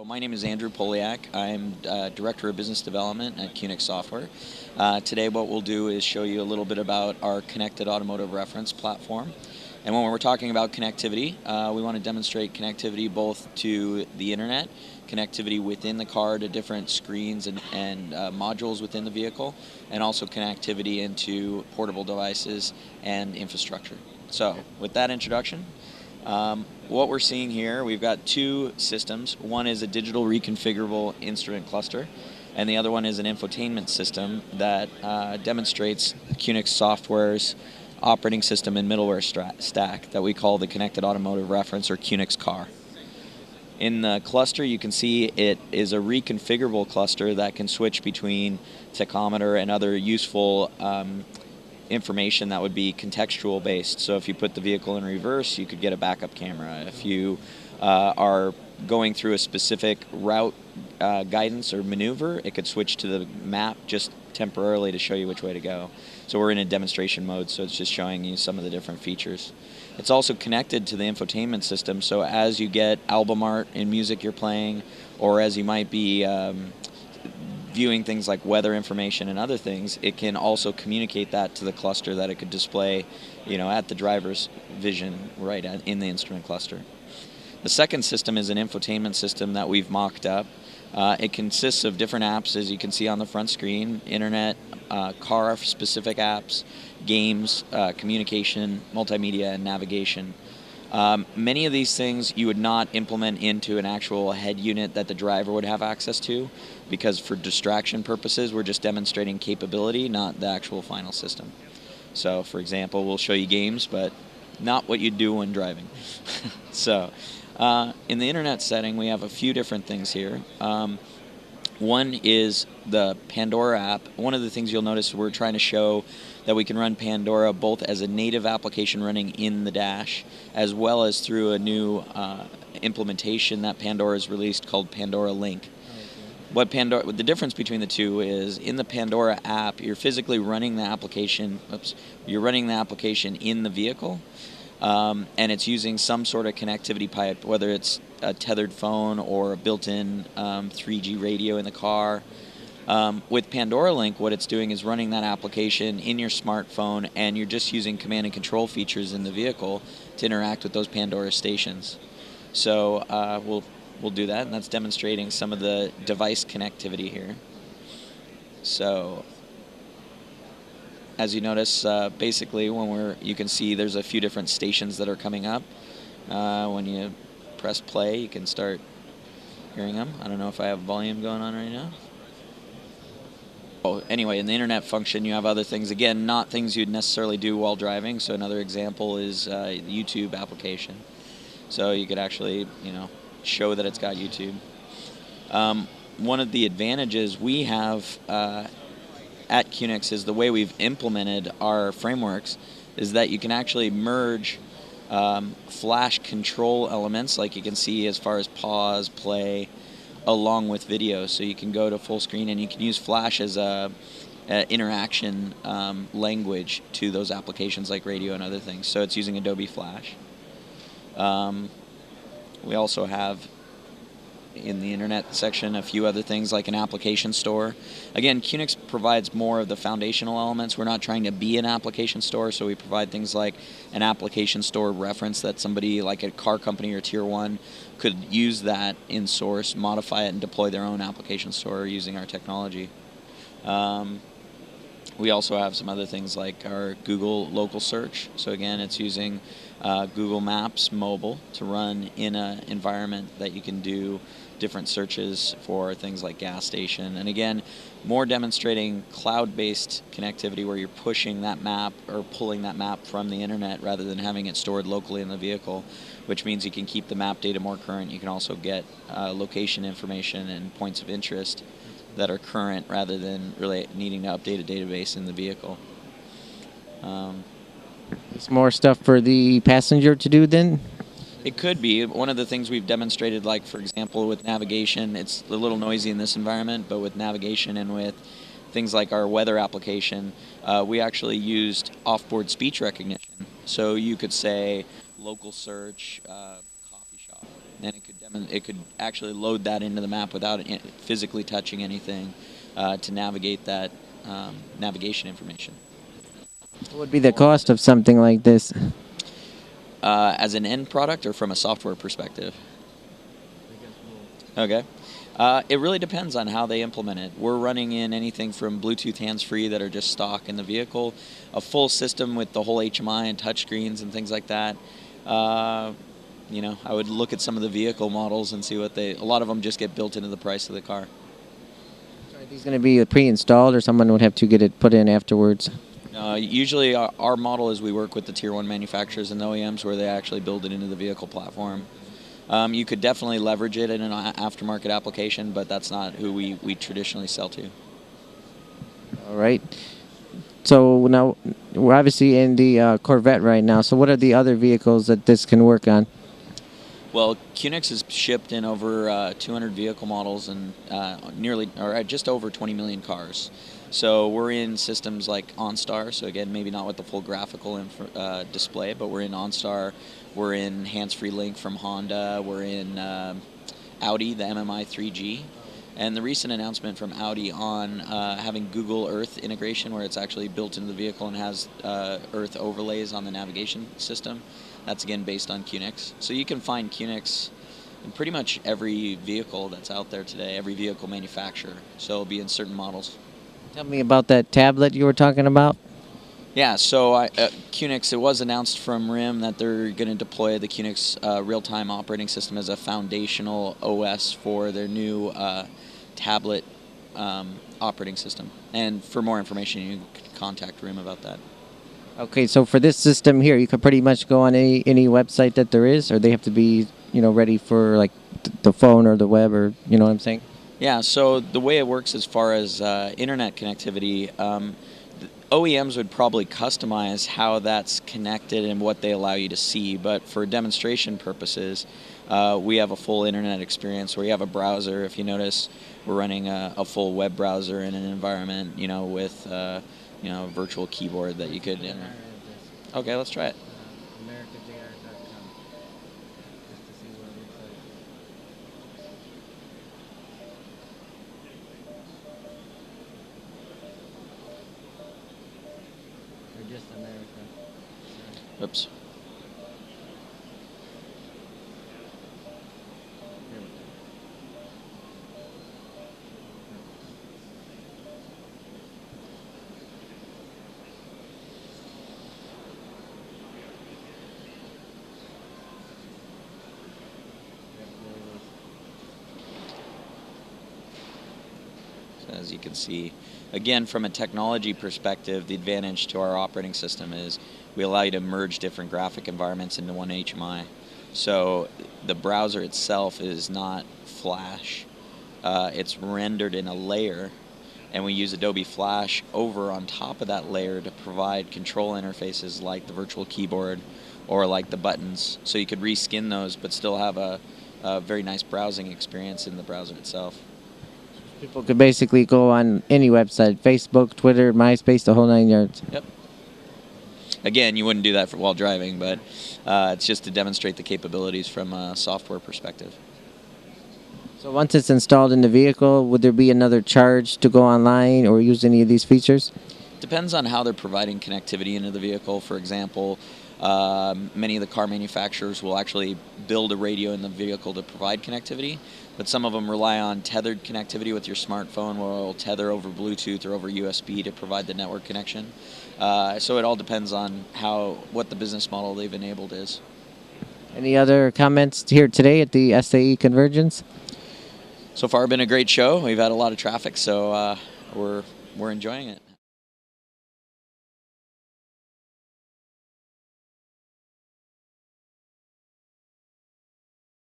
My name is Andrew Poliak. I'm Director of Business Development at QNX Software. Today what we'll do is show you a little bit about our connected automotive reference platform. And when we're talking about connectivity, we want to demonstrate connectivity both to the internet, connectivity within the car to different screens and modules within the vehicle, and also connectivity into portable devices and infrastructure. So with that introduction, what we're seeing here, we've got two systems. One is a digital reconfigurable instrument cluster, and the other one is an infotainment system that demonstrates QNX Software's operating system and middleware stack that we call the Connected Automotive Reference, or QNX CAR. In the cluster, you can see it is a reconfigurable cluster that can switch between tachometer and other useful information that would be contextual based. So if you put the vehicle in reverse, you could get a backup camera. If you are going through a specific route guidance or maneuver, it could switch to the map just temporarily to show you which way to go. So we're in a demonstration mode, so it's just showing you some of the different features. It's also connected to the infotainment system, so as you get album art in music you're playing, or as you might be viewing things like weather information and other things, it can also communicate that to the cluster that it could display, at the driver's vision right in the instrument cluster. The second system is an infotainment system that we've mocked up. It consists of different apps, as you can see on the front screen: internet, car-specific apps, games, communication, multimedia, and navigation. Many of these things you would not implement into an actual head unit that the driver would have access to, because for distraction purposes we're just demonstrating capability, not the actual final system. So for example, we'll show you games, but not what you do when driving. So in the internet setting, we have a few different things here. One is the Pandora app. One of the things you'll notice, we're trying to show that we can run Pandora both as a native application running in the dash, as well as through a new implementation that Pandora has released called Pandora Link. What the difference between the two is, in the Pandora app, you're physically running the application. You're running the application in the vehicle, and it's using some sort of connectivity pipe, whether it's a tethered phone or a built-in 3G radio in the car. With Pandora Link, what it's doing is running that application in your smartphone, and you're just using command and control features in the vehicle to interact with those Pandora stations. So we'll do that, and that's demonstrating some of the device connectivity here. So as you notice, basically you can see there's a few different stations that are coming up. When you press play, you can start hearing them. I don't know if I have volume going on right now. Anyway, in the internet function, you have other things. Again, not things you'd necessarily do while driving. So another example is the YouTube application. So you could actually, show that it's got YouTube. One of the advantages we have at QNX is the way we've implemented our frameworks is that you can actually merge flash control elements, like you can see as far as pause, play, along with video. So you can go to full screen, and you can use Flash as a interaction language to those applications like radio and other things. So it's using Adobe Flash. We also have in the internet section a few other things like an application store. Again, QNX provides more of the foundational elements. We're not trying to be an application store, so we provide things like an application store reference that somebody like a car company or tier 1 could use that in source, modify it, and deploy their own application store using our technology. We also have some other things like our Google local search. So again, it's using Google Maps mobile to run in an environment that you can do different searches for things like gas station. And again, more demonstrating cloud-based connectivity where you're pushing that map or pulling that map from the internet rather than having it stored locally in the vehicle, which means you can keep the map data more current. You can also get location information and points of interest that are current rather than really needing to update a database in the vehicle. It's more stuff for the passenger to do then? It could be. One of the things we've demonstrated, like for example with navigation, it's a little noisy in this environment, but with navigation and with things like our weather application, we actually used off-board speech recognition. So you could say local search, coffee shop, and it could actually load that into the map without physically touching anything to navigate that navigation information. What would be the cost of something like this? As an end product or from a software perspective? Okay. It really depends on how they implement it. We're running in anything from Bluetooth hands-free that are just stock in the vehicle, a full system with the whole HMI and touchscreens and things like that. You know, I would look at some of the vehicle models and see what a lot of them just get built into the price of the car. So are these going to be pre-installed, or someone would have to get it put in afterwards? Usually our model is we work with the Tier 1 manufacturers and the OEMs where they actually build it into the vehicle platform. You could definitely leverage it in an aftermarket application, but that's not who we traditionally sell to. All right. So now we're obviously in the Corvette right now. So what are the other vehicles that this can work on? Well, QNX is shipped in over 200 vehicle models and just over 20 million cars. So we're in systems like OnStar. So again, maybe not with the full graphical display, but we're in OnStar. We're in hands-free link from Honda. We're in Audi, the MMI 3G. And the recent announcement from Audi on having Google Earth integration, where it's actually built into the vehicle and has Earth overlays on the navigation system. That's again based on QNX. So you can find QNX in pretty much every vehicle that's out there today, every vehicle manufacturer. So it'll be in certain models. Tell me about that tablet you were talking about. Yeah, so QNX, it was announced from RIM that they're going to deploy the QNX real-time operating system as a foundational OS for their new tablet operating system. And for more information, you can contact RIM about that. Okay, so for this system here, you could pretty much go on any website that there is, or they have to be, you know, ready for like the phone or the web, or you know what I'm saying? Yeah, so the way it works as far as internet connectivity, OEMs would probably customize how that's connected and what they allow you to see, but for demonstration purposes, we have a full internet experience where you have a browser. If you notice, we're running a full web browser in an environment, you know, with you know, a virtual keyboard that you could enter. Okay, let's try it. AmericaJR.com. Just to see what it looks like. Or just America. Oops. There we go. As you can see, again, from a technology perspective, the advantage to our operating system is we allow you to merge different graphic environments into one HMI. So the browser itself is not Flash. It's rendered in a layer, and we use Adobe Flash over on top of that layer to provide control interfaces like the virtual keyboard or like the buttons. So you could reskin those but still have a very nice browsing experience in the browser itself. People could basically go on any website, Facebook, Twitter, MySpace, the whole 9 yards. Yep. Again, you wouldn't do that while driving, but it's just to demonstrate the capabilities from a software perspective. So once it's installed in the vehicle, would there be another charge to go online or use any of these features? Depends on how they're providing connectivity into the vehicle. For example, many of the car manufacturers will actually build a radio in the vehicle to provide connectivity, but some of them rely on tethered connectivity with your smartphone, where it'll tether over Bluetooth or over USB to provide the network connection. So it all depends on what the business model they've enabled is. Any other comments here today at the SAE Convergence? So far, been a great show. We've had a lot of traffic, so we're enjoying it.